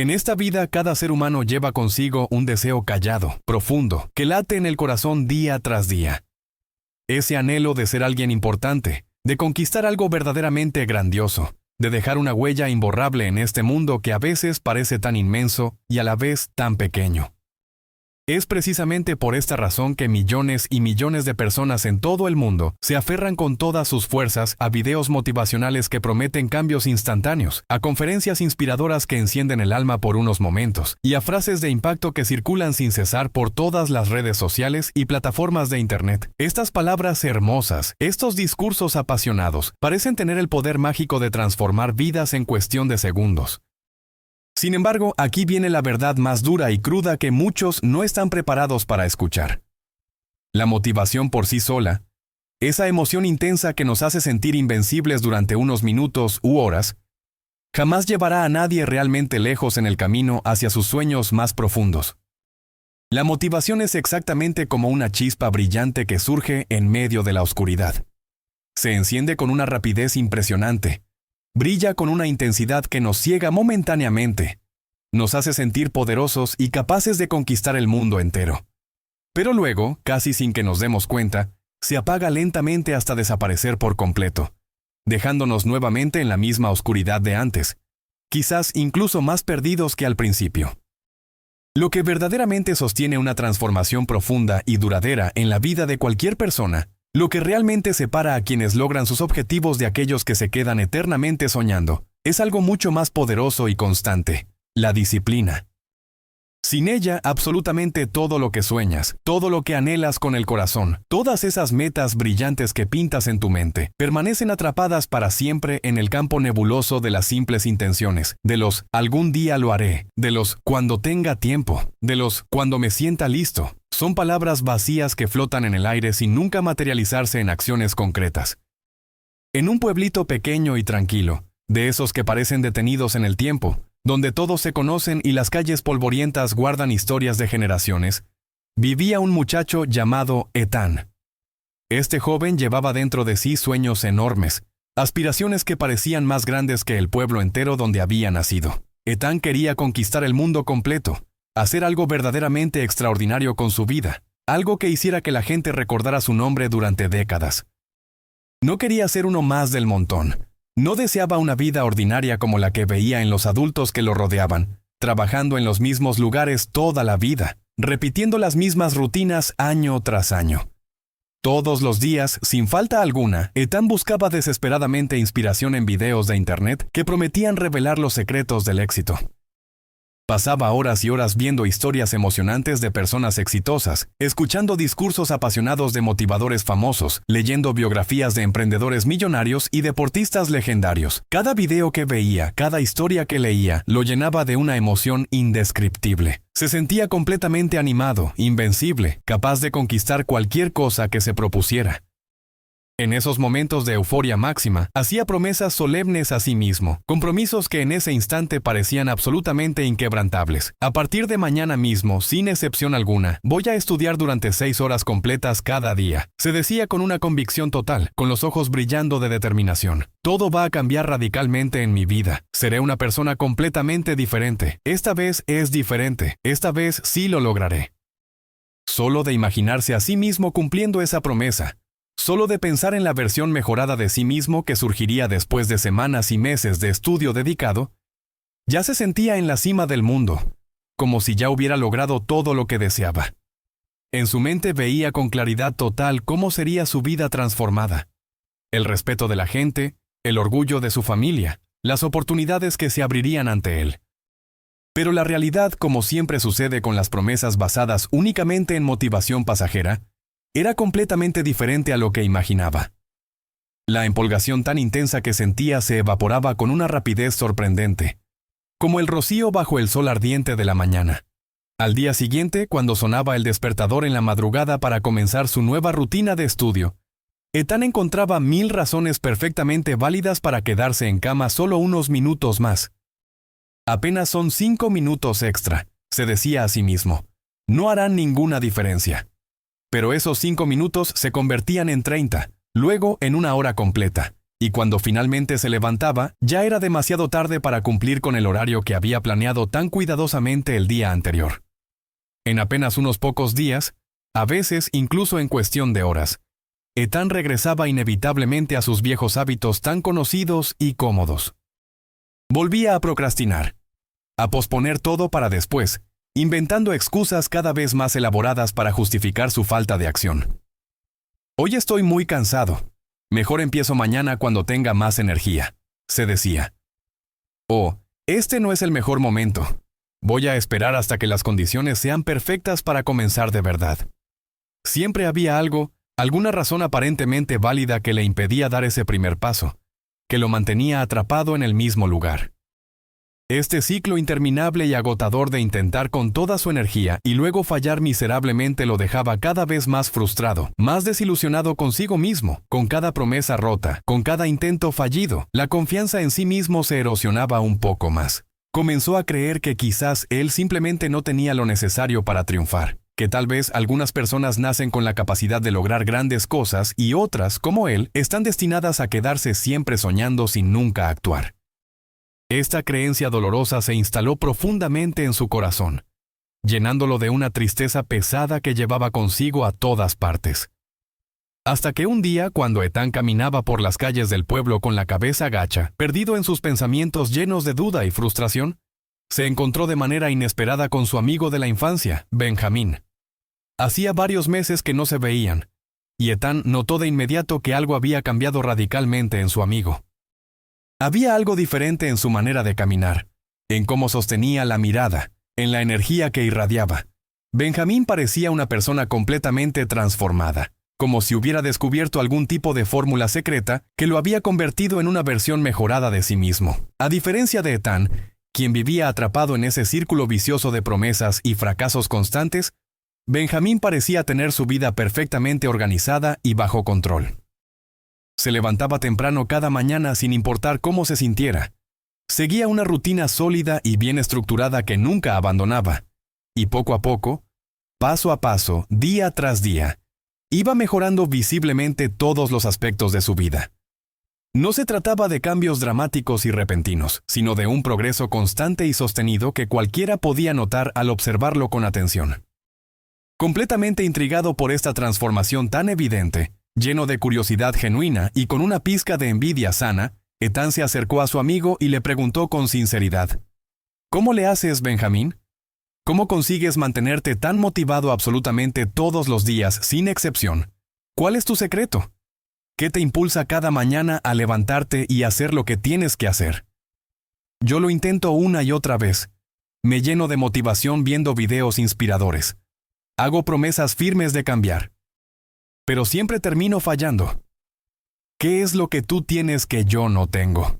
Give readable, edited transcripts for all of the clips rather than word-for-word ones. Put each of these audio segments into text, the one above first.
En esta vida, cada ser humano lleva consigo un deseo callado, profundo, que late en el corazón día tras día. Ese anhelo de ser alguien importante, de conquistar algo verdaderamente grandioso, de dejar una huella imborrable en este mundo que a veces parece tan inmenso y a la vez tan pequeño. Es precisamente por esta razón que millones y millones de personas en todo el mundo se aferran con todas sus fuerzas a videos motivacionales que prometen cambios instantáneos, a conferencias inspiradoras que encienden el alma por unos momentos, y a frases de impacto que circulan sin cesar por todas las redes sociales y plataformas de Internet. Estas palabras hermosas, estos discursos apasionados, parecen tener el poder mágico de transformar vidas en cuestión de segundos. Sin embargo, aquí viene la verdad más dura y cruda que muchos no están preparados para escuchar. La motivación por sí sola, esa emoción intensa que nos hace sentir invencibles durante unos minutos u horas, jamás llevará a nadie realmente lejos en el camino hacia sus sueños más profundos. La motivación es exactamente como una chispa brillante que surge en medio de la oscuridad. Se enciende con una rapidez impresionante. Brilla con una intensidad que nos ciega momentáneamente. Nos hace sentir poderosos y capaces de conquistar el mundo entero. Pero luego, casi sin que nos demos cuenta, se apaga lentamente hasta desaparecer por completo, dejándonos nuevamente en la misma oscuridad de antes, quizás incluso más perdidos que al principio. Lo que verdaderamente sostiene una transformación profunda y duradera en la vida de cualquier persona, lo que realmente separa a quienes logran sus objetivos de aquellos que se quedan eternamente soñando, es algo mucho más poderoso y constante: la disciplina. Sin ella, absolutamente todo lo que sueñas, todo lo que anhelas con el corazón, todas esas metas brillantes que pintas en tu mente, permanecen atrapadas para siempre en el campo nebuloso de las simples intenciones, de los algún día lo haré, de los cuando tenga tiempo, de los cuando me sienta listo. Son palabras vacías que flotan en el aire sin nunca materializarse en acciones concretas. En un pueblito pequeño y tranquilo, de esos que parecen detenidos en el tiempo, donde todos se conocen y las calles polvorientas guardan historias de generaciones, vivía un muchacho llamado Ethan. Este joven llevaba dentro de sí sueños enormes, aspiraciones que parecían más grandes que el pueblo entero donde había nacido. Ethan quería conquistar el mundo completo, hacer algo verdaderamente extraordinario con su vida, algo que hiciera que la gente recordara su nombre durante décadas. No quería ser uno más del montón. No deseaba una vida ordinaria como la que veía en los adultos que lo rodeaban, trabajando en los mismos lugares toda la vida, repitiendo las mismas rutinas año tras año. Todos los días, sin falta alguna, Ethan buscaba desesperadamente inspiración en videos de Internet que prometían revelar los secretos del éxito. Pasaba horas y horas viendo historias emocionantes de personas exitosas, escuchando discursos apasionados de motivadores famosos, leyendo biografías de emprendedores millonarios y deportistas legendarios. Cada video que veía, cada historia que leía, lo llenaba de una emoción indescriptible. Se sentía completamente animado, invencible, capaz de conquistar cualquier cosa que se propusiera. En esos momentos de euforia máxima, hacía promesas solemnes a sí mismo, compromisos que en ese instante parecían absolutamente inquebrantables. A partir de mañana mismo, sin excepción alguna, voy a estudiar durante 6 horas completas cada día. Se decía con una convicción total, con los ojos brillando de determinación. Todo va a cambiar radicalmente en mi vida. Seré una persona completamente diferente. Esta vez es diferente. Esta vez sí lo lograré. Solo de imaginarse a sí mismo cumpliendo esa promesa, solo de pensar en la versión mejorada de sí mismo que surgiría después de semanas y meses de estudio dedicado, ya se sentía en la cima del mundo, como si ya hubiera logrado todo lo que deseaba. En su mente veía con claridad total cómo sería su vida transformada. El respeto de la gente, el orgullo de su familia, las oportunidades que se abrirían ante él. Pero la realidad, como siempre sucede con las promesas basadas únicamente en motivación pasajera, era completamente diferente a lo que imaginaba. La empolgación tan intensa que sentía se evaporaba con una rapidez sorprendente, como el rocío bajo el sol ardiente de la mañana. Al día siguiente, cuando sonaba el despertador en la madrugada para comenzar su nueva rutina de estudio, Ethan encontraba 1000 razones perfectamente válidas para quedarse en cama solo unos minutos más. Apenas son 5 minutos extra, se decía a sí mismo. No harán ninguna diferencia. Pero esos 5 minutos se convertían en 30, luego en 1 hora completa, y cuando finalmente se levantaba, ya era demasiado tarde para cumplir con el horario que había planeado tan cuidadosamente el día anterior. En apenas unos pocos días, a veces incluso en cuestión de horas, Ethan regresaba inevitablemente a sus viejos hábitos tan conocidos y cómodos. Volvía a procrastinar, a posponer todo para después, inventando excusas cada vez más elaboradas para justificar su falta de acción. Hoy estoy muy cansado. Mejor empiezo mañana cuando tenga más energía, se decía. O, este no es el mejor momento. Voy a esperar hasta que las condiciones sean perfectas para comenzar de verdad. Siempre había algo, alguna razón aparentemente válida que le impedía dar ese primer paso, que lo mantenía atrapado en el mismo lugar. Este ciclo interminable y agotador de intentar con toda su energía y luego fallar miserablemente lo dejaba cada vez más frustrado, más desilusionado consigo mismo, con cada promesa rota, con cada intento fallido. La confianza en sí mismo se erosionaba un poco más. Comenzó a creer que quizás él simplemente no tenía lo necesario para triunfar, que tal vez algunas personas nacen con la capacidad de lograr grandes cosas y otras, como él, están destinadas a quedarse siempre soñando sin nunca actuar. Esta creencia dolorosa se instaló profundamente en su corazón, llenándolo de una tristeza pesada que llevaba consigo a todas partes. Hasta que un día, cuando Ethan caminaba por las calles del pueblo con la cabeza gacha, perdido en sus pensamientos llenos de duda y frustración, se encontró de manera inesperada con su amigo de la infancia, Benjamín. Hacía varios meses que no se veían, y Ethan notó de inmediato que algo había cambiado radicalmente en su amigo. Había algo diferente en su manera de caminar, en cómo sostenía la mirada, en la energía que irradiaba. Benjamín parecía una persona completamente transformada, como si hubiera descubierto algún tipo de fórmula secreta que lo había convertido en una versión mejorada de sí mismo. A diferencia de Ethan, quien vivía atrapado en ese círculo vicioso de promesas y fracasos constantes, Benjamín parecía tener su vida perfectamente organizada y bajo control. Se levantaba temprano cada mañana sin importar cómo se sintiera. Seguía una rutina sólida y bien estructurada que nunca abandonaba. Y poco a poco, paso a paso, día tras día, iba mejorando visiblemente todos los aspectos de su vida. No se trataba de cambios dramáticos y repentinos, sino de un progreso constante y sostenido que cualquiera podía notar al observarlo con atención. Completamente intrigado por esta transformación tan evidente, lleno de curiosidad genuina y con una pizca de envidia sana, Ethan se acercó a su amigo y le preguntó con sinceridad: ¿Cómo le haces, Benjamín? ¿Cómo consigues mantenerte tan motivado absolutamente todos los días, sin excepción? ¿Cuál es tu secreto? ¿Qué te impulsa cada mañana a levantarte y hacer lo que tienes que hacer? Yo lo intento una y otra vez. Me lleno de motivación viendo videos inspiradores. Hago promesas firmes de cambiar. Pero siempre termino fallando. ¿Qué es lo que tú tienes que yo no tengo?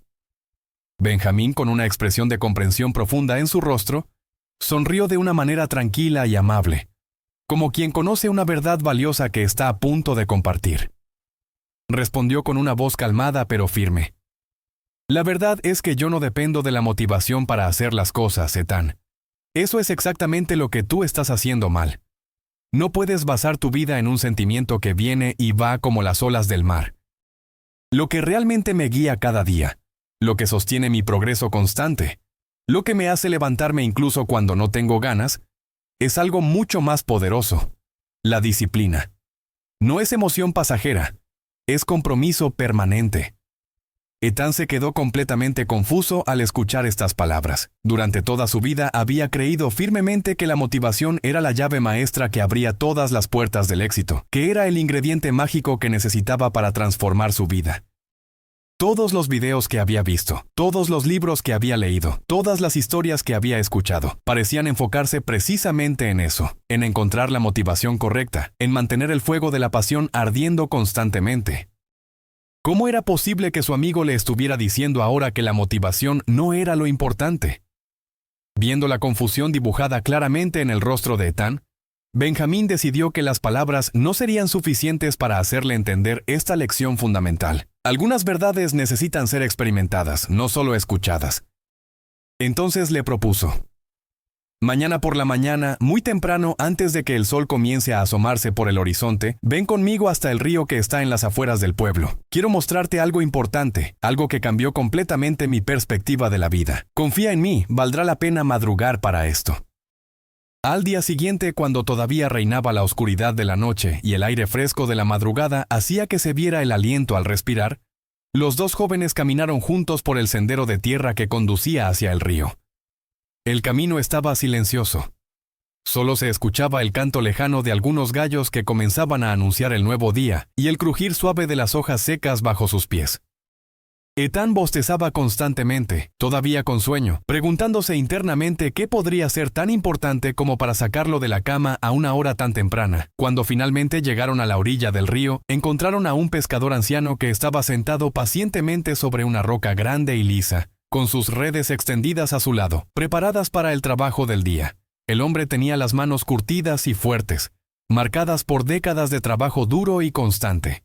Benjamín, con una expresión de comprensión profunda en su rostro, sonrió de una manera tranquila y amable, como quien conoce una verdad valiosa que está a punto de compartir. Respondió con una voz calmada pero firme: La verdad es que yo no dependo de la motivación para hacer las cosas, Ethan. Eso es exactamente lo que tú estás haciendo mal. No puedes basar tu vida en un sentimiento que viene y va como las olas del mar. Lo que realmente me guía cada día, lo que sostiene mi progreso constante, lo que me hace levantarme incluso cuando no tengo ganas, es algo mucho más poderoso: la disciplina. No es emoción pasajera, es compromiso permanente. Ethan se quedó completamente confuso al escuchar estas palabras. Durante toda su vida había creído firmemente que la motivación era la llave maestra que abría todas las puertas del éxito, que era el ingrediente mágico que necesitaba para transformar su vida. Todos los videos que había visto, todos los libros que había leído, todas las historias que había escuchado, parecían enfocarse precisamente en eso, en encontrar la motivación correcta, en mantener el fuego de la pasión ardiendo constantemente. ¿Cómo era posible que su amigo le estuviera diciendo ahora que la motivación no era lo importante? Viendo la confusión dibujada claramente en el rostro de Ethan, Benjamín decidió que las palabras no serían suficientes para hacerle entender esta lección fundamental. Algunas verdades necesitan ser experimentadas, no solo escuchadas. Entonces le propuso: Mañana por la mañana, muy temprano, antes de que el sol comience a asomarse por el horizonte, ven conmigo hasta el río que está en las afueras del pueblo. Quiero mostrarte algo importante, algo que cambió completamente mi perspectiva de la vida. Confía en mí, valdrá la pena madrugar para esto. Al día siguiente, cuando todavía reinaba la oscuridad de la noche y el aire fresco de la madrugada hacía que se viera el aliento al respirar, los dos jóvenes caminaron juntos por el sendero de tierra que conducía hacia el río. El camino estaba silencioso. Solo se escuchaba el canto lejano de algunos gallos que comenzaban a anunciar el nuevo día y el crujir suave de las hojas secas bajo sus pies. Ethan bostezaba constantemente, todavía con sueño, preguntándose internamente qué podría ser tan importante como para sacarlo de la cama a una hora tan temprana. Cuando finalmente llegaron a la orilla del río, encontraron a un pescador anciano que estaba sentado pacientemente sobre una roca grande y lisa, con sus redes extendidas a su lado, preparadas para el trabajo del día. El hombre tenía las manos curtidas y fuertes, marcadas por décadas de trabajo duro y constante.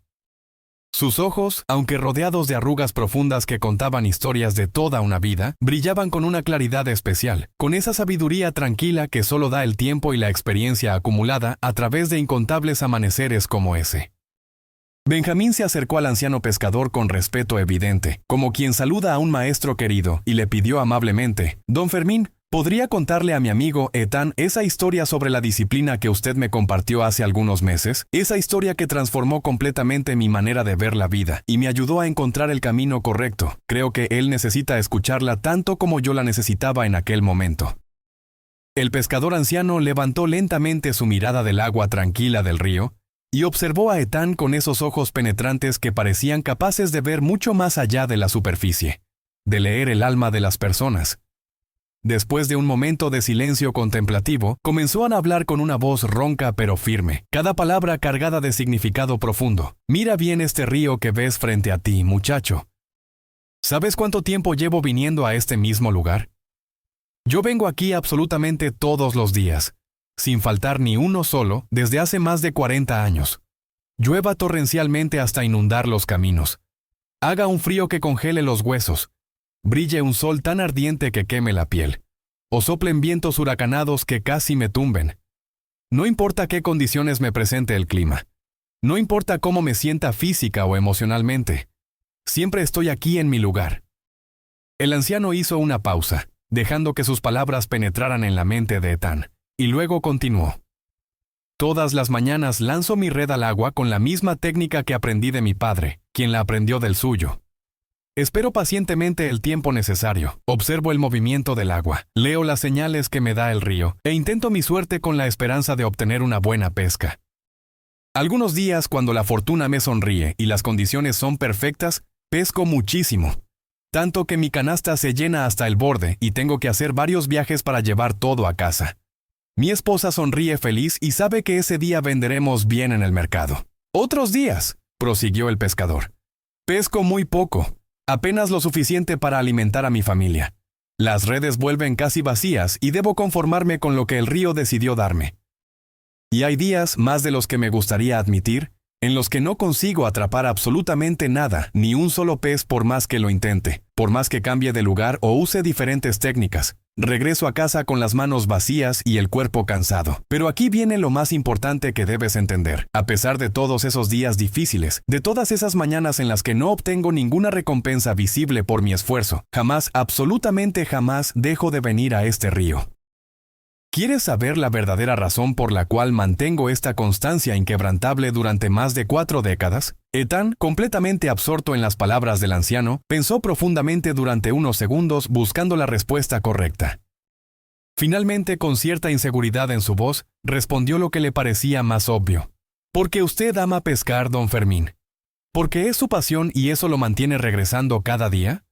Sus ojos, aunque rodeados de arrugas profundas que contaban historias de toda una vida, brillaban con una claridad especial, con esa sabiduría tranquila que solo da el tiempo y la experiencia acumulada a través de incontables amaneceres como ese. Benjamín se acercó al anciano pescador con respeto evidente, como quien saluda a un maestro querido, y le pidió amablemente: «Don Fermín, ¿podría contarle a mi amigo Ethan esa historia sobre la disciplina que usted me compartió hace algunos meses? Esa historia que transformó completamente mi manera de ver la vida y me ayudó a encontrar el camino correcto. Creo que él necesita escucharla tanto como yo la necesitaba en aquel momento». El pescador anciano levantó lentamente su mirada del agua tranquila del río y observó a Ethan con esos ojos penetrantes que parecían capaces de ver mucho más allá de la superficie, de leer el alma de las personas. Después de un momento de silencio contemplativo, comenzó a hablar con una voz ronca pero firme, cada palabra cargada de significado profundo. «Mira bien este río que ves frente a ti, muchacho. ¿Sabes cuánto tiempo llevo viniendo a este mismo lugar? Yo vengo aquí absolutamente todos los días, sin faltar ni uno solo, desde hace más de 40 años. Llueva torrencialmente hasta inundar los caminos. Haga un frío que congele los huesos. Brille un sol tan ardiente que queme la piel. O soplen vientos huracanados que casi me tumben. No importa qué condiciones me presente el clima. No importa cómo me sienta física o emocionalmente. Siempre estoy aquí en mi lugar». El anciano hizo una pausa, dejando que sus palabras penetraran en la mente de Ethan. Y luego continuó: «Todas las mañanas lanzo mi red al agua con la misma técnica que aprendí de mi padre, quien la aprendió del suyo. Espero pacientemente el tiempo necesario, observo el movimiento del agua, leo las señales que me da el río, e intento mi suerte con la esperanza de obtener una buena pesca. Algunos días, cuando la fortuna me sonríe y las condiciones son perfectas, pesco muchísimo. Tanto que mi canasta se llena hasta el borde y tengo que hacer varios viajes para llevar todo a casa. Mi esposa sonríe feliz y sabe que ese día venderemos bien en el mercado. Otros días», prosiguió el pescador, «pesco muy poco, apenas lo suficiente para alimentar a mi familia. Las redes vuelven casi vacías y debo conformarme con lo que el río decidió darme. Y hay días, más de los que me gustaría admitir, en los que no consigo atrapar absolutamente nada, ni un solo pez por más que lo intente, por más que cambie de lugar o use diferentes técnicas. Regreso a casa con las manos vacías y el cuerpo cansado. Pero aquí viene lo más importante que debes entender. A pesar de todos esos días difíciles, de todas esas mañanas en las que no obtengo ninguna recompensa visible por mi esfuerzo, jamás, absolutamente jamás, dejo de venir a este río. ¿Quieres saber la verdadera razón por la cual mantengo esta constancia inquebrantable durante más de 4 décadas? Ethan, completamente absorto en las palabras del anciano, pensó profundamente durante unos segundos buscando la respuesta correcta. Finalmente, con cierta inseguridad en su voz, respondió lo que le parecía más obvio. «Porque usted ama pescar, don Fermín. ¿Porque es su pasión y eso lo mantiene regresando cada día?»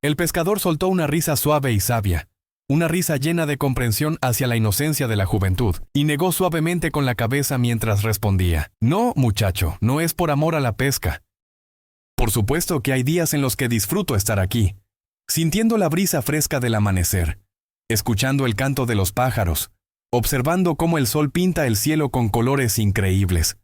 El pescador soltó una risa suave y sabia, una risa llena de comprensión hacia la inocencia de la juventud, y negó suavemente con la cabeza mientras respondía: «No, muchacho, no es por amor a la pesca. Por supuesto que hay días en los que disfruto estar aquí, sintiendo la brisa fresca del amanecer, escuchando el canto de los pájaros, observando cómo el sol pinta el cielo con colores increíbles.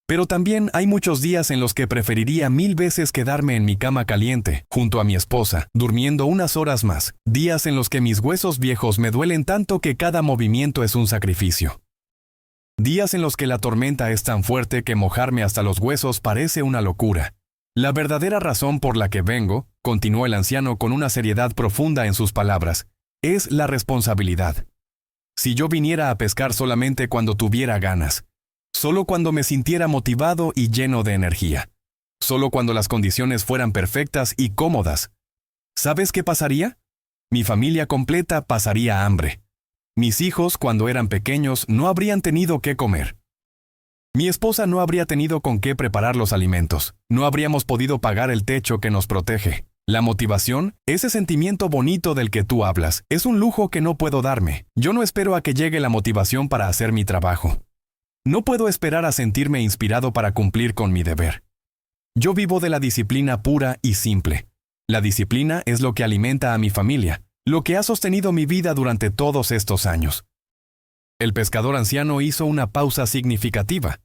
Pero también hay muchos días en los que preferiría 1000 veces quedarme en mi cama caliente, junto a mi esposa, durmiendo unas horas más. Días en los que mis huesos viejos me duelen tanto que cada movimiento es un sacrificio. Días en los que la tormenta es tan fuerte que mojarme hasta los huesos parece una locura. La verdadera razón por la que vengo, continuó el anciano con una seriedad profunda en sus palabras, es la responsabilidad. Si yo viniera a pescar solamente cuando tuviera ganas, solo cuando me sintiera motivado y lleno de energía, solo cuando las condiciones fueran perfectas y cómodas, ¿sabes qué pasaría? Mi familia completa pasaría hambre. Mis hijos, cuando eran pequeños, no habrían tenido qué comer. Mi esposa no habría tenido con qué preparar los alimentos. No habríamos podido pagar el techo que nos protege. La motivación, ese sentimiento bonito del que tú hablas, es un lujo que no puedo darme. Yo no espero a que llegue la motivación para hacer mi trabajo. No puedo esperar a sentirme inspirado para cumplir con mi deber. Yo vivo de la disciplina pura y simple. La disciplina es lo que alimenta a mi familia, lo que ha sostenido mi vida durante todos estos años. El pescador anciano hizo una pausa significativa,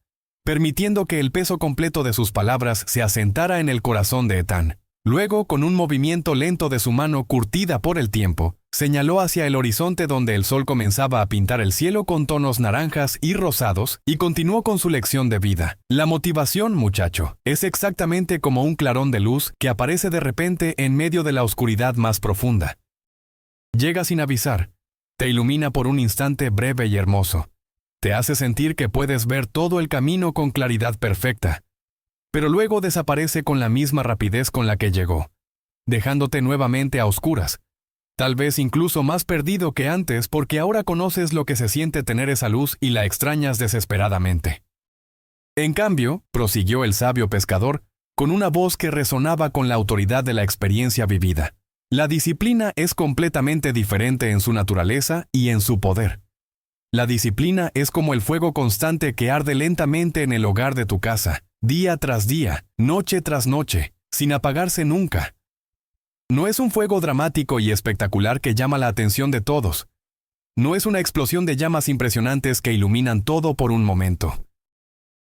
permitiendo que el peso completo de sus palabras se asentara en el corazón de Ethan. Luego, con un movimiento lento de su mano curtida por el tiempo, señaló hacia el horizonte donde el sol comenzaba a pintar el cielo con tonos naranjas y rosados, y continuó con su lección de vida. La motivación, muchacho, es exactamente como un clarón de luz que aparece de repente en medio de la oscuridad más profunda. Llega sin avisar, te ilumina por un instante breve y hermoso. Te hace sentir que puedes ver todo el camino con claridad perfecta. Pero luego desaparece con la misma rapidez con la que llegó, dejándote nuevamente a oscuras, tal vez incluso más perdido que antes porque ahora conoces lo que se siente tener esa luz y la extrañas desesperadamente. En cambio, prosiguió el sabio pescador, con una voz que resonaba con la autoridad de la experiencia vivida, la disciplina es completamente diferente en su naturaleza y en su poder. La disciplina es como el fuego constante que arde lentamente en el hogar de tu casa, día tras día, noche tras noche, sin apagarse nunca. No es un fuego dramático y espectacular que llama la atención de todos. No es una explosión de llamas impresionantes que iluminan todo por un momento.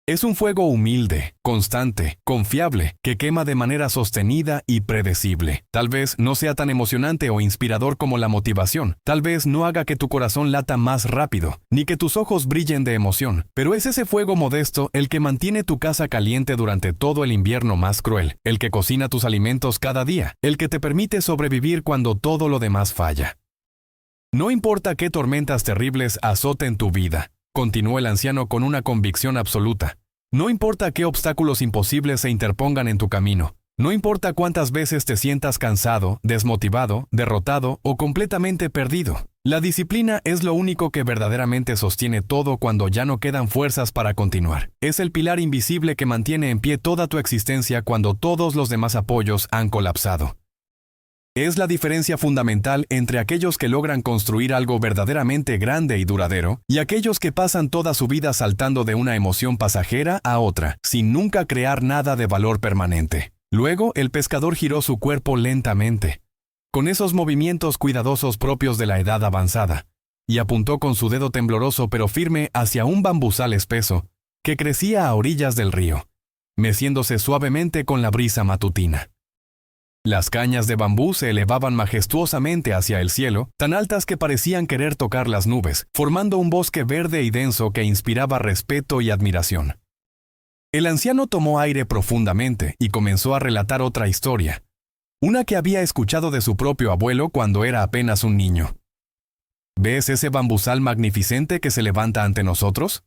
Es un fuego humilde, constante, confiable, que quema de manera sostenida y predecible. Tal vez no sea tan emocionante o inspirador como la motivación. Tal vez no haga que tu corazón lata más rápido, ni que tus ojos brillen de emoción. Pero es ese fuego modesto el que mantiene tu casa caliente durante todo el invierno más cruel, el que cocina tus alimentos cada día, el que te permite sobrevivir cuando todo lo demás falla. No importa qué tormentas terribles azoten tu vida, continuó el anciano con una convicción absoluta. No importa qué obstáculos imposibles se interpongan en tu camino. No importa cuántas veces te sientas cansado, desmotivado, derrotado o completamente perdido. La disciplina es lo único que verdaderamente sostiene todo cuando ya no quedan fuerzas para continuar. Es el pilar invisible que mantiene en pie toda tu existencia cuando todos los demás apoyos han colapsado. Es la diferencia fundamental entre aquellos que logran construir algo verdaderamente grande y duradero y aquellos que pasan toda su vida saltando de una emoción pasajera a otra, sin nunca crear nada de valor permanente. Luego, el pescador giró su cuerpo lentamente, con esos movimientos cuidadosos propios de la edad avanzada, y apuntó con su dedo tembloroso pero firme hacia un bambusal espeso que crecía a orillas del río, meciéndose suavemente con la brisa matutina. Las cañas de bambú se elevaban majestuosamente hacia el cielo, tan altas que parecían querer tocar las nubes, formando un bosque verde y denso que inspiraba respeto y admiración. El anciano tomó aire profundamente y comenzó a relatar otra historia, una que había escuchado de su propio abuelo cuando era apenas un niño. ¿Ves ese bambusal magnificente que se levanta ante nosotros?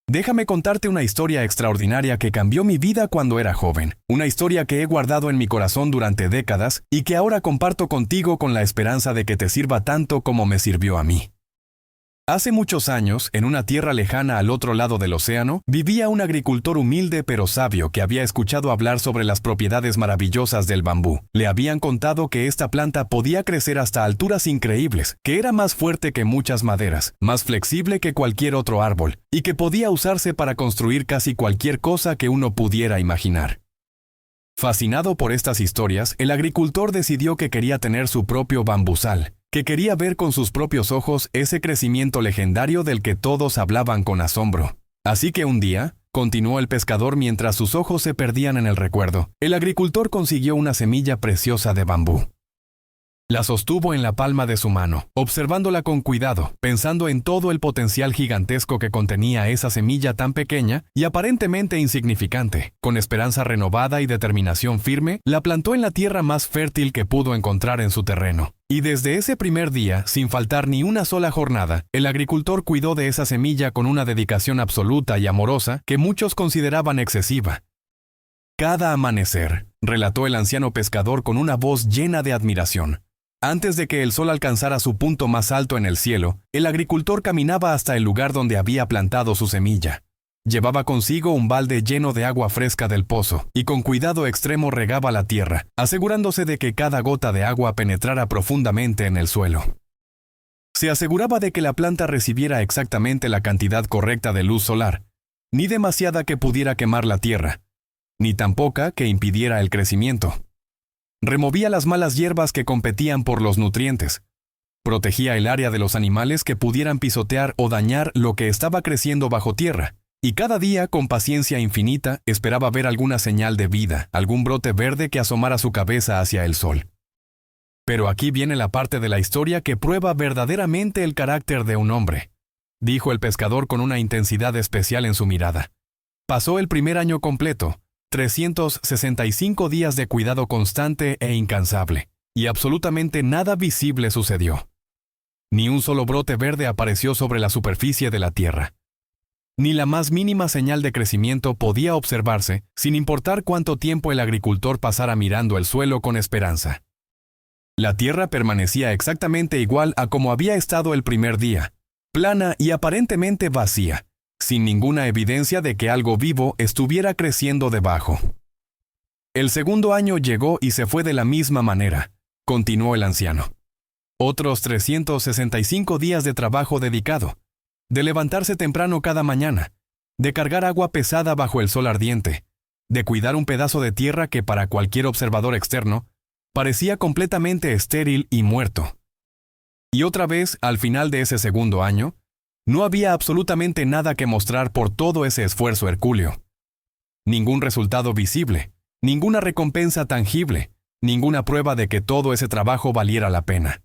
Déjame contarte una historia extraordinaria que cambió mi vida cuando era joven, una historia que he guardado en mi corazón durante décadas y que ahora comparto contigo con la esperanza de que te sirva tanto como me sirvió a mí. Hace muchos años, en una tierra lejana al otro lado del océano, vivía un agricultor humilde pero sabio que había escuchado hablar sobre las propiedades maravillosas del bambú. Le habían contado que esta planta podía crecer hasta alturas increíbles, que era más fuerte que muchas maderas, más flexible que cualquier otro árbol, y que podía usarse para construir casi cualquier cosa que uno pudiera imaginar. Fascinado por estas historias, el agricultor decidió que quería tener su propio bambusal, que quería ver con sus propios ojos ese crecimiento legendario del que todos hablaban con asombro. Así que un día, continuó el pescador mientras sus ojos se perdían en el recuerdo. El agricultor consiguió una semilla preciosa de bambú. La sostuvo en la palma de su mano, observándola con cuidado, pensando en todo el potencial gigantesco que contenía esa semilla tan pequeña y aparentemente insignificante. Con esperanza renovada y determinación firme, la plantó en la tierra más fértil que pudo encontrar en su terreno. Y desde ese primer día, sin faltar ni una sola jornada, el agricultor cuidó de esa semilla con una dedicación absoluta y amorosa que muchos consideraban excesiva. Cada amanecer, relató el anciano pescador con una voz llena de admiración. Antes de que el sol alcanzara su punto más alto en el cielo, el agricultor caminaba hasta el lugar donde había plantado su semilla. Llevaba consigo un balde lleno de agua fresca del pozo, y con cuidado extremo regaba la tierra, asegurándose de que cada gota de agua penetrara profundamente en el suelo. Se aseguraba de que la planta recibiera exactamente la cantidad correcta de luz solar, ni demasiada que pudiera quemar la tierra, ni tan poca que impidiera el crecimiento. Removía las malas hierbas que competían por los nutrientes. Protegía el área de los animales que pudieran pisotear o dañar lo que estaba creciendo bajo tierra. Y cada día, con paciencia infinita, esperaba ver alguna señal de vida, algún brote verde que asomara su cabeza hacia el sol. Pero aquí viene la parte de la historia que prueba verdaderamente el carácter de un hombre, dijo el pescador con una intensidad especial en su mirada. Pasó el primer año completo, 365 días de cuidado constante e incansable, y absolutamente nada visible sucedió. Ni un solo brote verde apareció sobre la superficie de la tierra. Ni la más mínima señal de crecimiento podía observarse, sin importar cuánto tiempo el agricultor pasara mirando el suelo con esperanza. La tierra permanecía exactamente igual a como había estado el primer día, plana y aparentemente vacía, sin ninguna evidencia de que algo vivo estuviera creciendo debajo. El segundo año llegó y se fue de la misma manera, continuó el anciano. Otros 365 días de trabajo dedicado, de levantarse temprano cada mañana, de cargar agua pesada bajo el sol ardiente, de cuidar un pedazo de tierra que para cualquier observador externo parecía completamente estéril y muerto. Y otra vez, al final de ese segundo año, no había absolutamente nada que mostrar por todo ese esfuerzo hercúleo. Ningún resultado visible, ninguna recompensa tangible, ninguna prueba de que todo ese trabajo valiera la pena.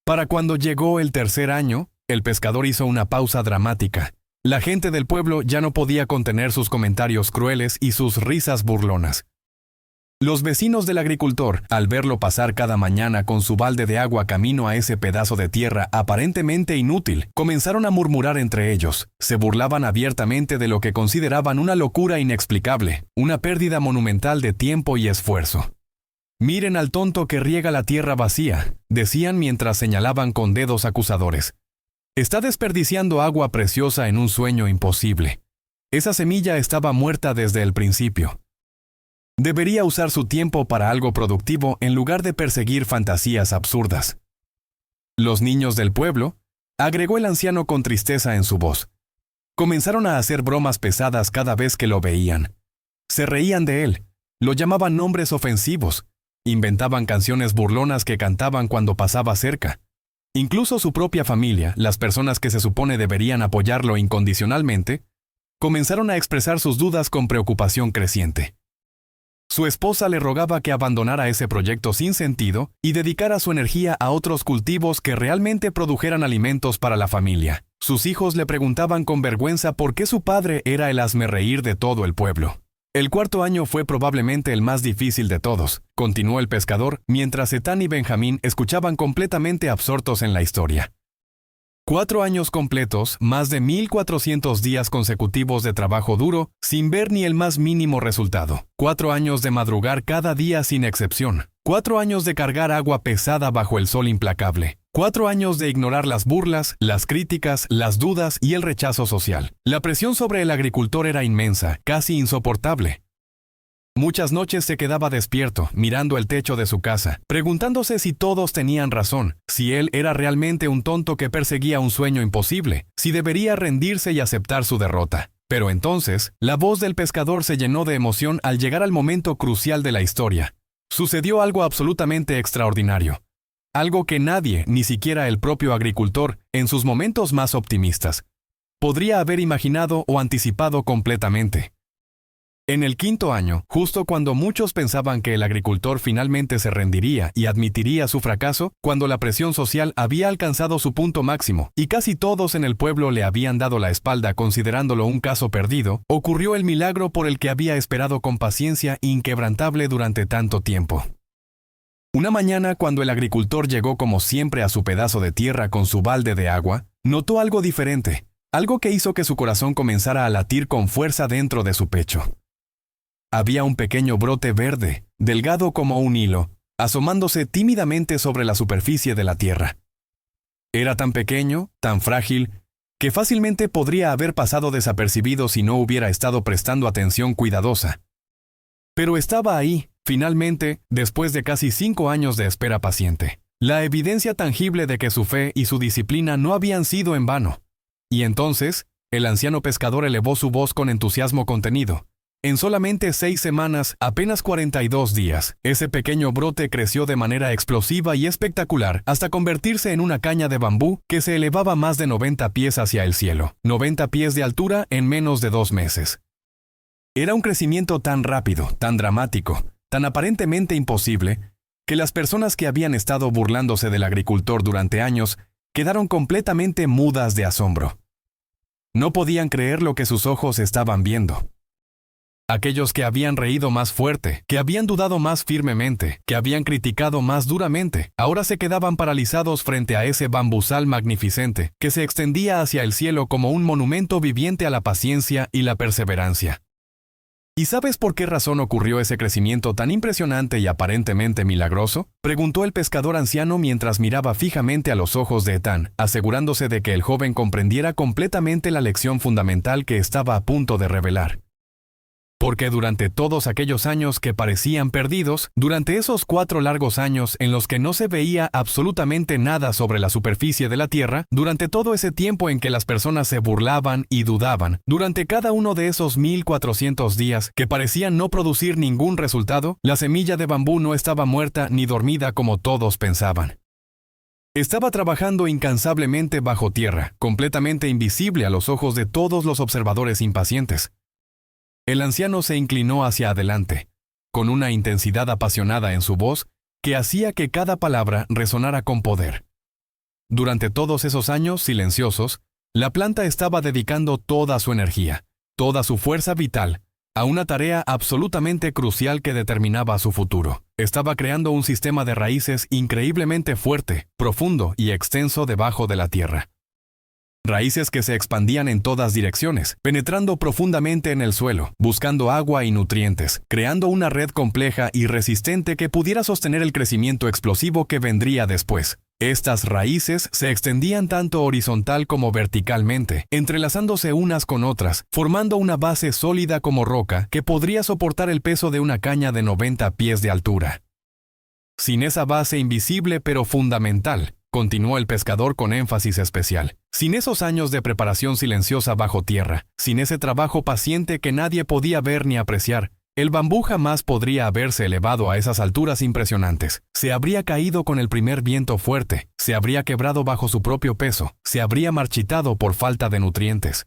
Para cuando llegó el tercer año, el pescador hizo una pausa dramática. La gente del pueblo ya no podía contener sus comentarios crueles y sus risas burlonas. Los vecinos del agricultor, al verlo pasar cada mañana con su balde de agua camino a ese pedazo de tierra aparentemente inútil, comenzaron a murmurar entre ellos. Se burlaban abiertamente de lo que consideraban una locura inexplicable, una pérdida monumental de tiempo y esfuerzo. «Miren al tonto que riega la tierra vacía», decían mientras señalaban con dedos acusadores. «Está desperdiciando agua preciosa en un sueño imposible. Esa semilla estaba muerta desde el principio. Debería usar su tiempo para algo productivo en lugar de perseguir fantasías absurdas». Los niños del pueblo, agregó el anciano con tristeza en su voz, comenzaron a hacer bromas pesadas cada vez que lo veían. Se reían de él, lo llamaban nombres ofensivos, inventaban canciones burlonas que cantaban cuando pasaba cerca. Incluso su propia familia, las personas que se supone deberían apoyarlo incondicionalmente, comenzaron a expresar sus dudas con preocupación creciente. Su esposa le rogaba que abandonara ese proyecto sin sentido y dedicara su energía a otros cultivos que realmente produjeran alimentos para la familia. Sus hijos le preguntaban con vergüenza por qué su padre era el hazmerreír de todo el pueblo. El cuarto año fue probablemente el más difícil de todos, continuó el pescador, mientras Ethan y Benjamín escuchaban completamente absortos en la historia. 4 años completos, más de 1400 días consecutivos de trabajo duro, sin ver ni el más mínimo resultado. 4 años de madrugar cada día sin excepción. 4 años de cargar agua pesada bajo el sol implacable. 4 años de ignorar las burlas, las críticas, las dudas y el rechazo social. La presión sobre el agricultor era inmensa, casi insoportable. Muchas noches se quedaba despierto, mirando el techo de su casa, preguntándose si todos tenían razón, si él era realmente un tonto que perseguía un sueño imposible, si debería rendirse y aceptar su derrota. Pero entonces, la voz del pescador se llenó de emoción al llegar al momento crucial de la historia. Sucedió algo absolutamente extraordinario. Algo que nadie, ni siquiera el propio agricultor, en sus momentos más optimistas, podría haber imaginado o anticipado completamente. En el quinto año, justo cuando muchos pensaban que el agricultor finalmente se rendiría y admitiría su fracaso, cuando la presión social había alcanzado su punto máximo y casi todos en el pueblo le habían dado la espalda considerándolo un caso perdido, ocurrió el milagro por el que había esperado con paciencia inquebrantable durante tanto tiempo. Una mañana, cuando el agricultor llegó como siempre a su pedazo de tierra con su balde de agua, notó algo diferente, algo que hizo que su corazón comenzara a latir con fuerza dentro de su pecho. Había un pequeño brote verde, delgado como un hilo, asomándose tímidamente sobre la superficie de la tierra. Era tan pequeño, tan frágil, que fácilmente podría haber pasado desapercibido si no hubiera estado prestando atención cuidadosa. Pero estaba ahí, finalmente, después de casi 5 años de espera paciente. La evidencia tangible de que su fe y su disciplina no habían sido en vano. Y entonces, el anciano pescador elevó su voz con entusiasmo contenido. En solamente 6 semanas, apenas 42 días, ese pequeño brote creció de manera explosiva y espectacular hasta convertirse en una caña de bambú que se elevaba más de 90 pies hacia el cielo, 90 pies de altura en menos de 2 meses. Era un crecimiento tan rápido, tan dramático, tan aparentemente imposible, que las personas que habían estado burlándose del agricultor durante años quedaron completamente mudas de asombro. No podían creer lo que sus ojos estaban viendo. Aquellos que habían reído más fuerte, que habían dudado más firmemente, que habían criticado más duramente, ahora se quedaban paralizados frente a ese bambusal magnificente que se extendía hacia el cielo como un monumento viviente a la paciencia y la perseverancia. ¿Y sabes por qué razón ocurrió ese crecimiento tan impresionante y aparentemente milagroso?, preguntó el pescador anciano mientras miraba fijamente a los ojos de Ethan, asegurándose de que el joven comprendiera completamente la lección fundamental que estaba a punto de revelar. Porque durante todos aquellos años que parecían perdidos, durante esos 4 largos años en los que no se veía absolutamente nada sobre la superficie de la tierra, durante todo ese tiempo en que las personas se burlaban y dudaban, durante cada uno de esos 1400 días que parecían no producir ningún resultado, la semilla de bambú no estaba muerta ni dormida como todos pensaban. Estaba trabajando incansablemente bajo tierra, completamente invisible a los ojos de todos los observadores impacientes. El anciano se inclinó hacia adelante, con una intensidad apasionada en su voz que hacía que cada palabra resonara con poder. Durante todos esos años silenciosos, la planta estaba dedicando toda su energía, toda su fuerza vital, a una tarea absolutamente crucial que determinaba su futuro. Estaba creando un sistema de raíces increíblemente fuerte, profundo y extenso debajo de la tierra. Raíces que se expandían en todas direcciones, penetrando profundamente en el suelo, buscando agua y nutrientes, creando una red compleja y resistente que pudiera sostener el crecimiento explosivo que vendría después. Estas raíces se extendían tanto horizontal como verticalmente, entrelazándose unas con otras, formando una base sólida como roca que podría soportar el peso de una caña de 90 pies de altura. Sin esa base invisible pero fundamental, continuó el pescador con énfasis especial, sin esos años de preparación silenciosa bajo tierra, sin ese trabajo paciente que nadie podía ver ni apreciar, el bambú jamás podría haberse elevado a esas alturas impresionantes. Se habría caído con el primer viento fuerte, se habría quebrado bajo su propio peso, se habría marchitado por falta de nutrientes.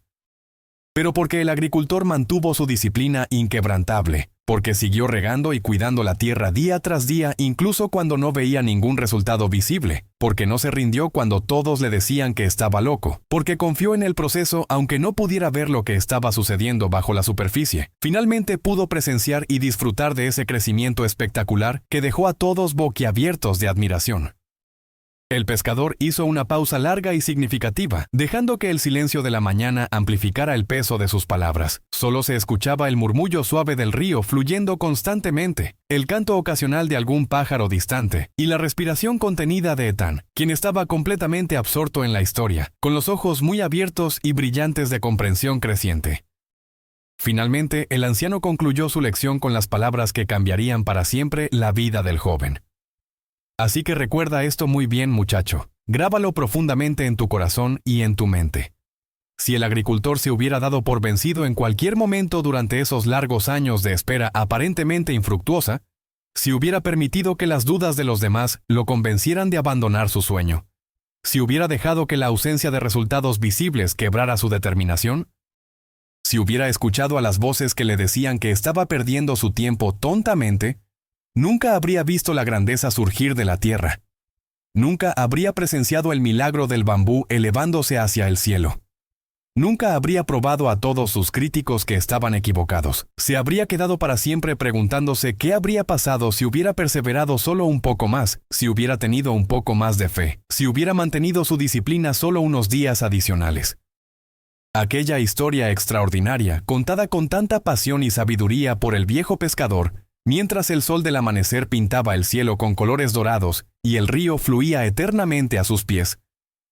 Pero porque el agricultor mantuvo su disciplina inquebrantable, porque siguió regando y cuidando la tierra día tras día incluso cuando no veía ningún resultado visible, porque no se rindió cuando todos le decían que estaba loco, porque confió en el proceso aunque no pudiera ver lo que estaba sucediendo bajo la superficie, finalmente pudo presenciar y disfrutar de ese crecimiento espectacular que dejó a todos boquiabiertos de admiración. El pescador hizo una pausa larga y significativa, dejando que el silencio de la mañana amplificara el peso de sus palabras. Solo se escuchaba el murmullo suave del río fluyendo constantemente, el canto ocasional de algún pájaro distante, y la respiración contenida de Ethan, quien estaba completamente absorto en la historia, con los ojos muy abiertos y brillantes de comprensión creciente. Finalmente, el anciano concluyó su lección con las palabras que cambiarían para siempre la vida del joven. Así que recuerda esto muy bien, muchacho. Grábalo profundamente en tu corazón y en tu mente. Si el agricultor se hubiera dado por vencido en cualquier momento durante esos largos años de espera aparentemente infructuosa, si hubiera permitido que las dudas de los demás lo convencieran de abandonar su sueño, si hubiera dejado que la ausencia de resultados visibles quebrara su determinación? Si hubiera escuchado a las voces que le decían que estaba perdiendo su tiempo tontamente, nunca habría visto la grandeza surgir de la tierra. Nunca habría presenciado el milagro del bambú elevándose hacia el cielo. Nunca habría probado a todos sus críticos que estaban equivocados. Se habría quedado para siempre preguntándose qué habría pasado si hubiera perseverado solo un poco más, si hubiera tenido un poco más de fe, si hubiera mantenido su disciplina solo unos días adicionales. Aquella historia extraordinaria, contada con tanta pasión y sabiduría por el viejo pescador, mientras el sol del amanecer pintaba el cielo con colores dorados y el río fluía eternamente a sus pies,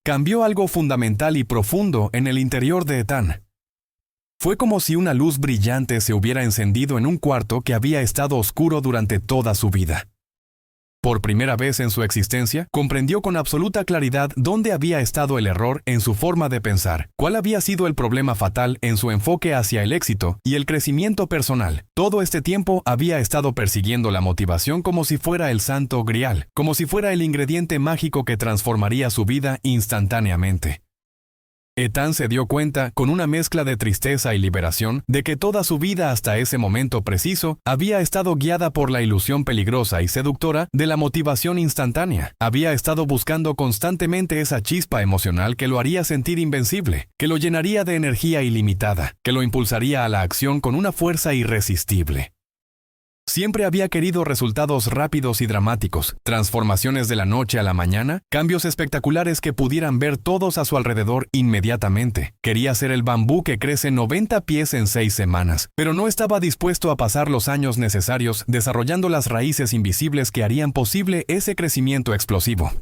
cambió algo fundamental y profundo en el interior de Ethan. Fue como si una luz brillante se hubiera encendido en un cuarto que había estado oscuro durante toda su vida. Por primera vez en su existencia, comprendió con absoluta claridad dónde había estado el error en su forma de pensar, cuál había sido el problema fatal en su enfoque hacia el éxito y el crecimiento personal. Todo este tiempo había estado persiguiendo la motivación como si fuera el santo grial, como si fuera el ingrediente mágico que transformaría su vida instantáneamente. Ethan se dio cuenta, con una mezcla de tristeza y liberación, de que toda su vida hasta ese momento preciso había estado guiada por la ilusión peligrosa y seductora de la motivación instantánea. Había estado buscando constantemente esa chispa emocional que lo haría sentir invencible, que lo llenaría de energía ilimitada, que lo impulsaría a la acción con una fuerza irresistible. Siempre había querido resultados rápidos y dramáticos, transformaciones de la noche a la mañana, cambios espectaculares que pudieran ver todos a su alrededor inmediatamente. Quería ser el bambú que crece 90 pies en 6 semanas, pero no estaba dispuesto a pasar los años necesarios desarrollando las raíces invisibles que harían posible ese crecimiento explosivo.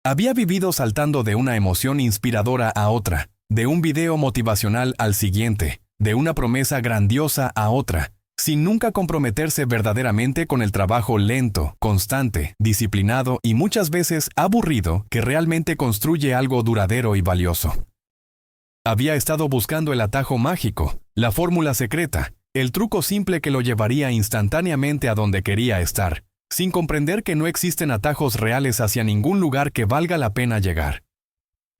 Había vivido saltando de una emoción inspiradora a otra, de un video motivacional al siguiente, de una promesa grandiosa a otra, sin nunca comprometerse verdaderamente con el trabajo lento, constante, disciplinado y muchas veces aburrido que realmente construye algo duradero y valioso. Había estado buscando el atajo mágico, la fórmula secreta, el truco simple que lo llevaría instantáneamente a donde quería estar, sin comprender que no existen atajos reales hacia ningún lugar que valga la pena llegar.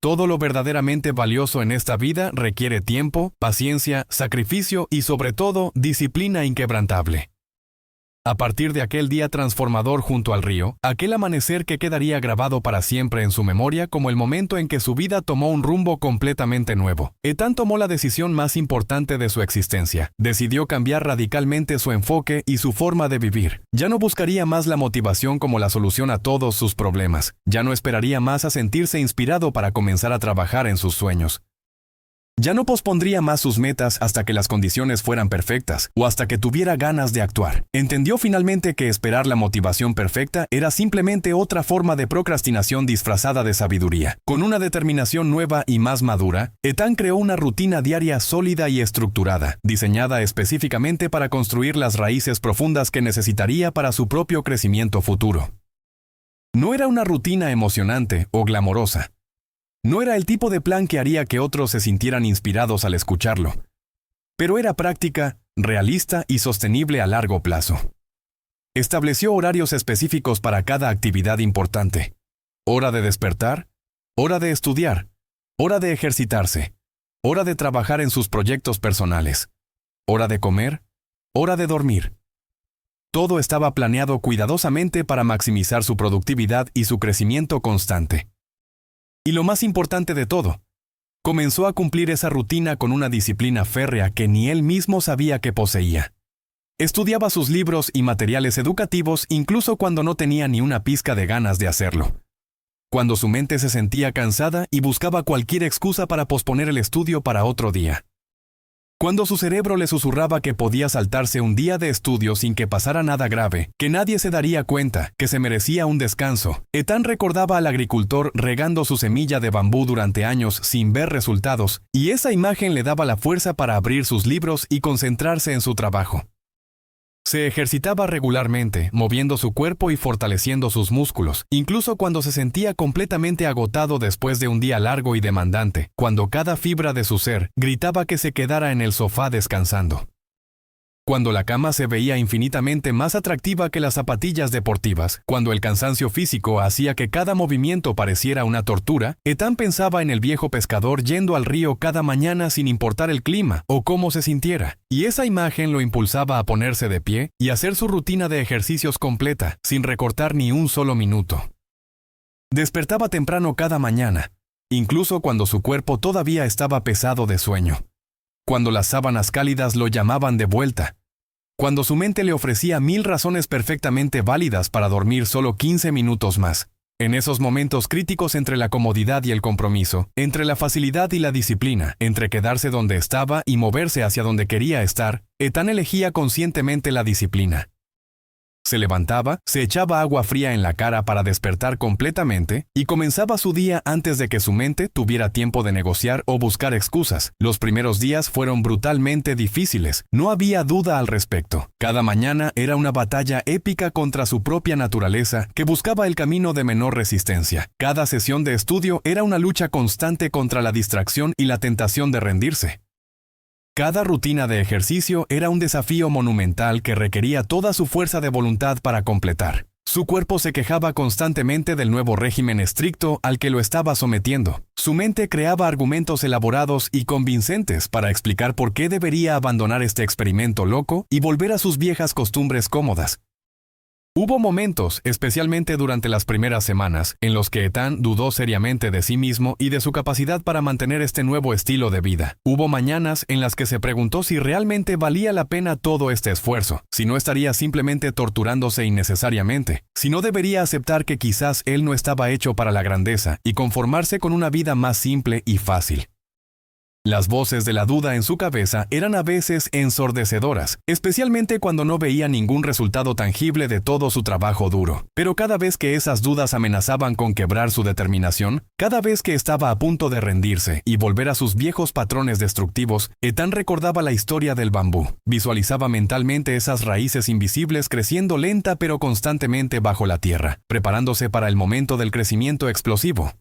Todo lo verdaderamente valioso en esta vida requiere tiempo, paciencia, sacrificio y sobre todo disciplina inquebrantable. A partir de aquel día transformador junto al río, aquel amanecer que quedaría grabado para siempre en su memoria como el momento en que su vida tomó un rumbo completamente nuevo, Ethan tomó la decisión más importante de su existencia. Decidió cambiar radicalmente su enfoque y su forma de vivir. Ya no buscaría más la motivación como la solución a todos sus problemas. Ya no esperaría más a sentirse inspirado para comenzar a trabajar en sus sueños. Ya no pospondría más sus metas hasta que las condiciones fueran perfectas o hasta que tuviera ganas de actuar. Entendió finalmente que esperar la motivación perfecta era simplemente otra forma de procrastinación disfrazada de sabiduría. Con una determinación nueva y más madura, Ethan creó una rutina diaria sólida y estructurada, diseñada específicamente para construir las raíces profundas que necesitaría para su propio crecimiento futuro. No era una rutina emocionante o glamorosa. No era el tipo de plan que haría que otros se sintieran inspirados al escucharlo, pero era práctica, realista y sostenible a largo plazo. Estableció horarios específicos para cada actividad importante. Hora de despertar, hora de estudiar, hora de ejercitarse, hora de trabajar en sus proyectos personales, hora de comer, hora de dormir. Todo estaba planeado cuidadosamente para maximizar su productividad y su crecimiento constante. Y lo más importante de todo, comenzó a cumplir esa rutina con una disciplina férrea que ni él mismo sabía que poseía. Estudiaba sus libros y materiales educativos incluso cuando no tenía ni una pizca de ganas de hacerlo. Cuando su mente se sentía cansada y buscaba cualquier excusa para posponer el estudio para otro día. Cuando su cerebro le susurraba que podía saltarse un día de estudio sin que pasara nada grave, que nadie se daría cuenta, que se merecía un descanso, Ethan recordaba al agricultor regando su semilla de bambú durante años sin ver resultados, y esa imagen le daba la fuerza para abrir sus libros y concentrarse en su trabajo. Se ejercitaba regularmente, moviendo su cuerpo y fortaleciendo sus músculos, incluso cuando se sentía completamente agotado después de un día largo y demandante, cuando cada fibra de su ser gritaba que se quedara en el sofá descansando. cuando la cama se veía infinitamente más atractiva que las zapatillas deportivas, cuando el cansancio físico hacía que cada movimiento pareciera una tortura, Ethan pensaba en el viejo pescador yendo al río cada mañana sin importar el clima o cómo se sintiera, y esa imagen lo impulsaba a ponerse de pie y hacer su rutina de ejercicios completa, sin recortar ni un solo minuto. Despertaba temprano cada mañana, incluso cuando su cuerpo todavía estaba pesado de sueño. Cuando las sábanas cálidas lo llamaban de vuelta. Cuando su mente le ofrecía 1000 razones perfectamente válidas para dormir solo 15 minutos más. En esos momentos críticos entre la comodidad y el compromiso, entre la facilidad y la disciplina, entre quedarse donde estaba y moverse hacia donde quería estar, Ethan elegía conscientemente la disciplina. Se levantaba, se echaba agua fría en la cara para despertar completamente y comenzaba su día antes de que su mente tuviera tiempo de negociar o buscar excusas. Los primeros días fueron brutalmente difíciles, no había duda al respecto. Cada mañana era una batalla épica contra su propia naturaleza que buscaba el camino de menor resistencia. Cada sesión de estudio era una lucha constante contra la distracción y la tentación de rendirse. Cada rutina de ejercicio era un desafío monumental que requería toda su fuerza de voluntad para completar. Su cuerpo se quejaba constantemente del nuevo régimen estricto al que lo estaba sometiendo. Su mente creaba argumentos elaborados y convincentes para explicar por qué debería abandonar este experimento loco y volver a sus viejas costumbres cómodas. Hubo momentos, especialmente durante las primeras semanas, en los que Ethan dudó seriamente de sí mismo y de su capacidad para mantener este nuevo estilo de vida. Hubo mañanas en las que se preguntó si realmente valía la pena todo este esfuerzo, si no estaría simplemente torturándose innecesariamente, si no debería aceptar que quizás él no estaba hecho para la grandeza y conformarse con una vida más simple y fácil. Las voces de la duda en su cabeza eran a veces ensordecedoras, especialmente cuando no veía ningún resultado tangible de todo su trabajo duro. Pero cada vez que esas dudas amenazaban con quebrar su determinación, cada vez que estaba a punto de rendirse y volver a sus viejos patrones destructivos, Ethan recordaba la historia del bambú. Visualizaba mentalmente esas raíces invisibles creciendo lenta pero constantemente bajo la tierra, preparándose para el momento del crecimiento explosivo.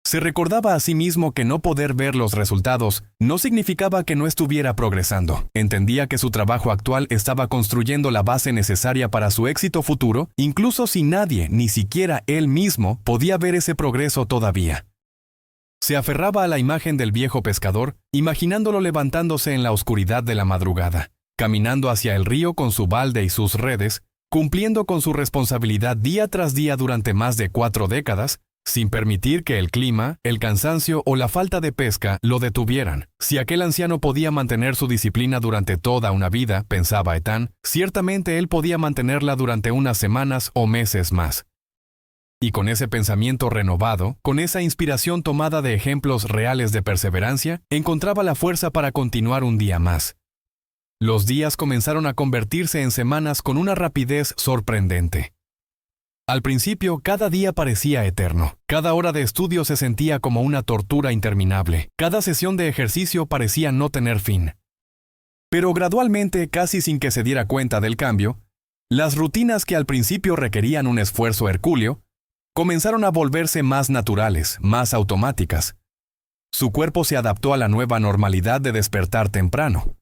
Se recordaba a sí mismo que no poder ver los resultados no significaba que no estuviera progresando. Entendía que su trabajo actual estaba construyendo la base necesaria para su éxito futuro, incluso si nadie, ni siquiera él mismo, podía ver ese progreso todavía. Se aferraba a la imagen del viejo pescador, imaginándolo levantándose en la oscuridad de la madrugada, caminando hacia el río con su balde y sus redes, cumpliendo con su responsabilidad día tras día durante más de 4 décadas, sin permitir que el clima, el cansancio o la falta de pesca lo detuvieran. Si aquel anciano podía mantener su disciplina durante toda una vida, pensaba Ethan, ciertamente él podía mantenerla durante unas semanas o meses más. Y con ese pensamiento renovado, con esa inspiración tomada de ejemplos reales de perseverancia, encontraba la fuerza para continuar un día más. Los días comenzaron a convertirse en semanas con una rapidez sorprendente. Al principio, cada día parecía eterno. Cada hora de estudio se sentía como una tortura interminable. Cada sesión de ejercicio parecía no tener fin. Pero gradualmente, casi sin que se diera cuenta del cambio, las rutinas que al principio requerían un esfuerzo hercúleo, comenzaron a volverse más naturales, más automáticas. Su cuerpo se adaptó a la nueva normalidad de despertar temprano.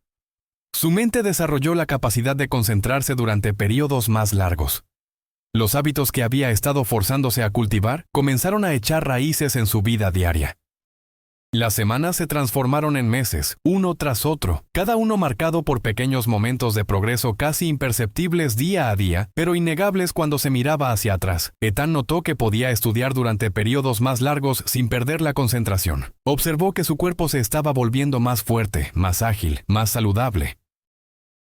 Su mente desarrolló la capacidad de concentrarse durante periodos más largos. Los hábitos que había estado forzándose a cultivar comenzaron a echar raíces en su vida diaria. Las semanas se transformaron en meses, uno tras otro, cada uno marcado por pequeños momentos de progreso casi imperceptibles día a día, pero innegables cuando se miraba hacia atrás. Ethan notó que podía estudiar durante periodos más largos sin perder la concentración. Observó que su cuerpo se estaba volviendo más fuerte, más ágil, más saludable.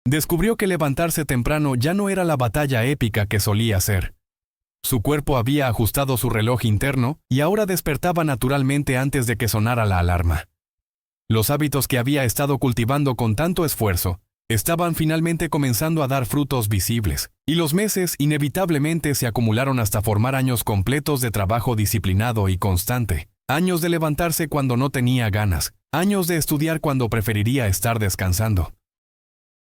Descubrió que levantarse temprano ya no era la batalla épica que solía ser. Su cuerpo había ajustado su reloj interno y ahora despertaba naturalmente antes de que sonara la alarma. Los hábitos que había estado cultivando con tanto esfuerzo estaban finalmente comenzando a dar frutos visibles, y los meses inevitablemente se acumularon hasta formar años completos de trabajo disciplinado y constante. Años de levantarse cuando no tenía ganas, años de estudiar cuando preferiría estar descansando.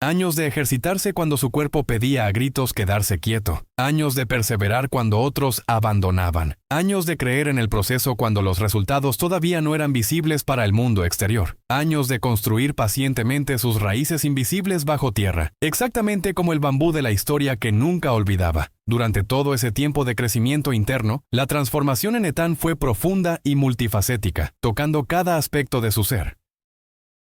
Años de ejercitarse cuando su cuerpo pedía a gritos quedarse quieto. Años de perseverar cuando otros abandonaban. Años de creer en el proceso cuando los resultados todavía no eran visibles para el mundo exterior. Años de construir pacientemente sus raíces invisibles bajo tierra, exactamente como el bambú de la historia que nunca olvidaba. Durante todo ese tiempo de crecimiento interno, la transformación en Ethan fue profunda y multifacética, tocando cada aspecto de su ser.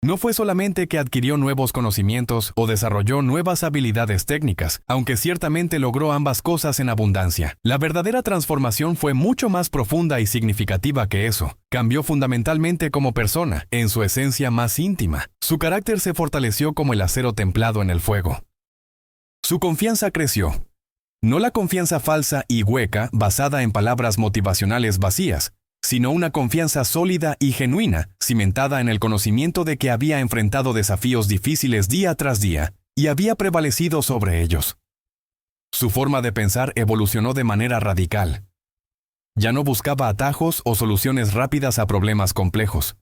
No fue solamente que adquirió nuevos conocimientos o desarrolló nuevas habilidades técnicas, aunque ciertamente logró ambas cosas en abundancia. La verdadera transformación fue mucho más profunda y significativa que eso. Cambió fundamentalmente como persona, en su esencia más íntima. Su carácter se fortaleció como el acero templado en el fuego. Su confianza creció. No la confianza falsa y hueca basada en palabras motivacionales vacías, sino una confianza sólida y genuina, cimentada en el conocimiento de que había enfrentado desafíos difíciles día tras día y había prevalecido sobre ellos. Su forma de pensar evolucionó de manera radical. Ya no buscaba atajos o soluciones rápidas a problemas complejos.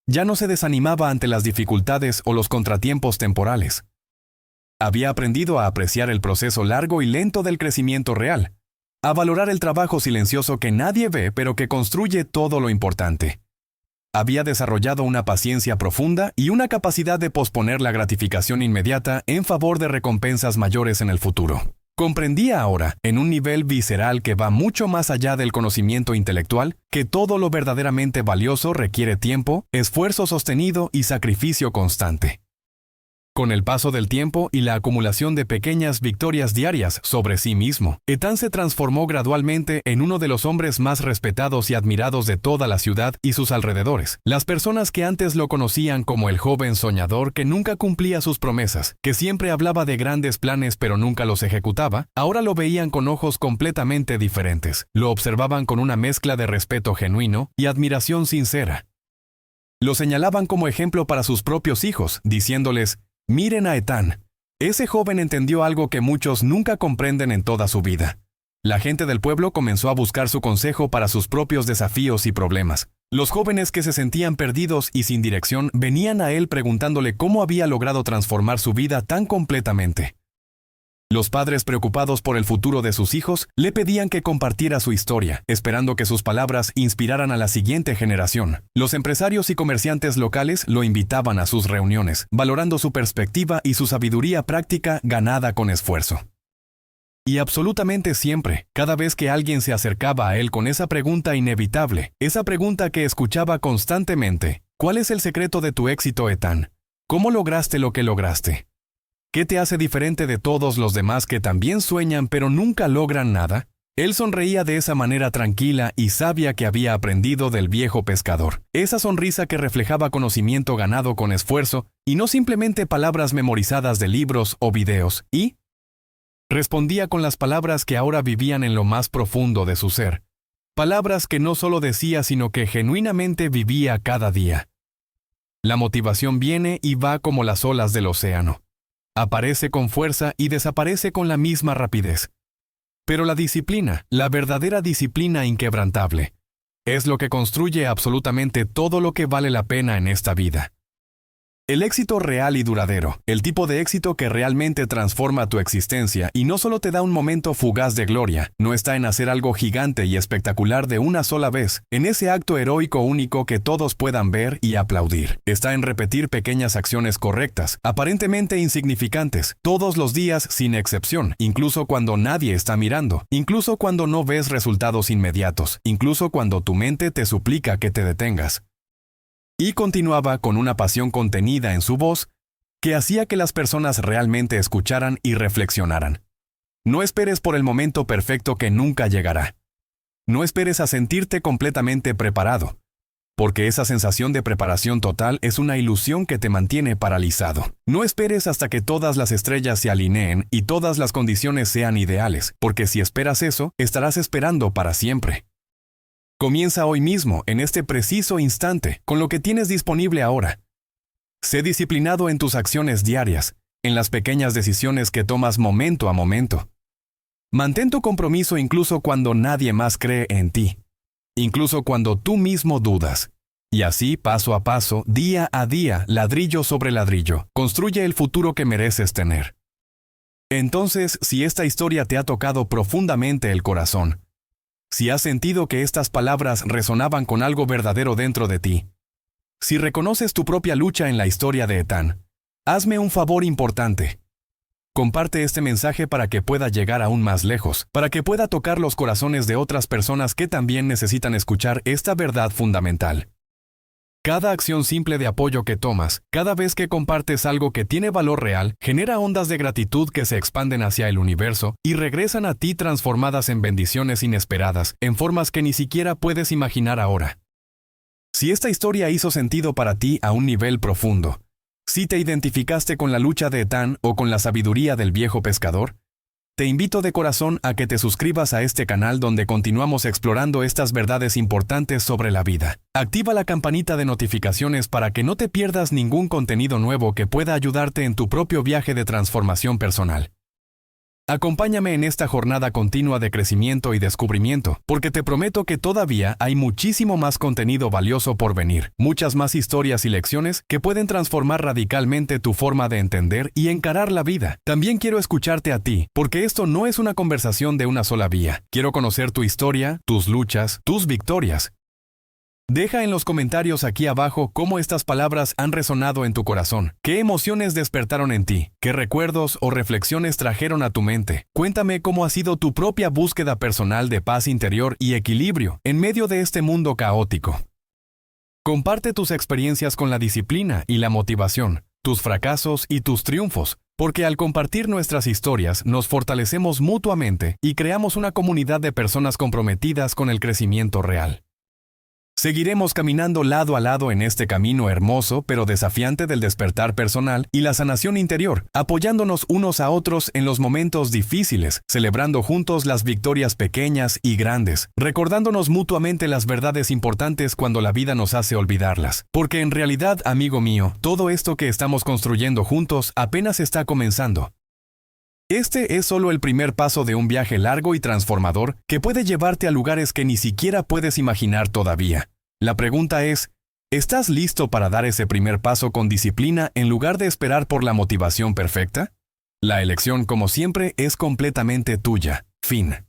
Ya no se desanimaba ante las dificultades o los contratiempos temporales. Había aprendido a apreciar el proceso largo y lento del crecimiento real, a valorar el trabajo silencioso que nadie ve pero que construye todo lo importante. Había desarrollado una paciencia profunda y una capacidad de posponer la gratificación inmediata en favor de recompensas mayores en el futuro. Comprendía ahora, en un nivel visceral que va mucho más allá del conocimiento intelectual, que todo lo verdaderamente valioso requiere tiempo, esfuerzo sostenido y sacrificio constante. Con el paso del tiempo y la acumulación de pequeñas victorias diarias sobre sí mismo, Ethan se transformó gradualmente en uno de los hombres más respetados y admirados de toda la ciudad y sus alrededores. Las personas que antes lo conocían como el joven soñador que nunca cumplía sus promesas, que siempre hablaba de grandes planes pero nunca los ejecutaba, ahora lo veían con ojos completamente diferentes. Lo observaban con una mezcla de respeto genuino y admiración sincera. Lo señalaban como ejemplo para sus propios hijos, diciéndoles: «Miren a Ethan. Ese joven entendió algo que muchos nunca comprenden en toda su vida». La gente del pueblo comenzó a buscar su consejo para sus propios desafíos y problemas. Los jóvenes que se sentían perdidos y sin dirección venían a él preguntándole cómo había logrado transformar su vida tan completamente. Los padres preocupados por el futuro de sus hijos le pedían que compartiera su historia, esperando que sus palabras inspiraran a la siguiente generación. Los empresarios y comerciantes locales lo invitaban a sus reuniones, valorando su perspectiva y su sabiduría práctica ganada con esfuerzo. Y absolutamente siempre, cada vez que alguien se acercaba a él con esa pregunta inevitable, esa pregunta que escuchaba constantemente: ¿cuál es el secreto de tu éxito, Ethan? ¿Cómo lograste lo que lograste? ¿Qué te hace diferente de todos los demás que también sueñan pero nunca logran nada? Él sonreía de esa manera tranquila y sabia que había aprendido del viejo pescador. Esa sonrisa que reflejaba conocimiento ganado con esfuerzo y no simplemente palabras memorizadas de libros o videos. Y respondía con las palabras que ahora vivían en lo más profundo de su ser. Palabras que no solo decía sino que genuinamente vivía cada día. La motivación viene y va como las olas del océano. Aparece con fuerza y desaparece con la misma rapidez. Pero la disciplina, la verdadera disciplina inquebrantable, es lo que construye absolutamente todo lo que vale la pena en esta vida. El éxito real y duradero, el tipo de éxito que realmente transforma tu existencia y no solo te da un momento fugaz de gloria, no está en hacer algo gigante y espectacular de una sola vez, en ese acto heroico único que todos puedan ver y aplaudir. Está en repetir pequeñas acciones correctas, aparentemente insignificantes, todos los días sin excepción, incluso cuando nadie está mirando, incluso cuando no ves resultados inmediatos, incluso cuando tu mente te suplica que te detengas. Y continuaba con una pasión contenida en su voz que hacía que las personas realmente escucharan y reflexionaran. No esperes por el momento perfecto que nunca llegará. No esperes a sentirte completamente preparado, porque esa sensación de preparación total es una ilusión que te mantiene paralizado. No esperes hasta que todas las estrellas se alineen y todas las condiciones sean ideales, porque si esperas eso, estarás esperando para siempre. Comienza hoy mismo, en este preciso instante, con lo que tienes disponible ahora. Sé disciplinado en tus acciones diarias, en las pequeñas decisiones que tomas momento a momento. Mantén tu compromiso incluso cuando nadie más cree en ti, incluso cuando tú mismo dudas. Y así, paso a paso, día a día, ladrillo sobre ladrillo, construye el futuro que mereces tener. Entonces, si esta historia te ha tocado profundamente el corazón, si has sentido que estas palabras resonaban con algo verdadero dentro de ti, si reconoces tu propia lucha en la historia de Ethan, hazme un favor importante. Comparte este mensaje para que pueda llegar aún más lejos, para que pueda tocar los corazones de otras personas que también necesitan escuchar esta verdad fundamental. Cada acción simple de apoyo que tomas, cada vez que compartes algo que tiene valor real, genera ondas de gratitud que se expanden hacia el universo y regresan a ti transformadas en bendiciones inesperadas, en formas que ni siquiera puedes imaginar ahora. Si esta historia hizo sentido para ti a un nivel profundo, si te identificaste con la lucha de Ethan o con la sabiduría del viejo pescador, te invito de corazón a que te suscribas a este canal donde continuamos explorando estas verdades importantes sobre la vida. Activa la campanita de notificaciones para que no te pierdas ningún contenido nuevo que pueda ayudarte en tu propio viaje de transformación personal. Acompáñame en esta jornada continua de crecimiento y descubrimiento, porque te prometo que todavía hay muchísimo más contenido valioso por venir, muchas más historias y lecciones que pueden transformar radicalmente tu forma de entender y encarar la vida. También quiero escucharte a ti, porque esto no es una conversación de una sola vía. Quiero conocer tu historia, tus luchas, tus victorias. Deja en los comentarios aquí abajo cómo estas palabras han resonado en tu corazón, qué emociones despertaron en ti, qué recuerdos o reflexiones trajeron a tu mente. Cuéntame cómo ha sido tu propia búsqueda personal de paz interior y equilibrio en medio de este mundo caótico. Comparte tus experiencias con la disciplina y la motivación, tus fracasos y tus triunfos, porque al compartir nuestras historias nos fortalecemos mutuamente y creamos una comunidad de personas comprometidas con el crecimiento real. Seguiremos caminando lado a lado en este camino hermoso pero desafiante del despertar personal y la sanación interior, apoyándonos unos a otros en los momentos difíciles, celebrando juntos las victorias pequeñas y grandes, recordándonos mutuamente las verdades importantes cuando la vida nos hace olvidarlas. Porque en realidad, amigo mío, todo esto que estamos construyendo juntos apenas está comenzando. Este es solo el primer paso de un viaje largo y transformador que puede llevarte a lugares que ni siquiera puedes imaginar todavía. La pregunta es, ¿estás listo para dar ese primer paso con disciplina en lugar de esperar por la motivación perfecta? La elección, como siempre, es completamente tuya. Fin.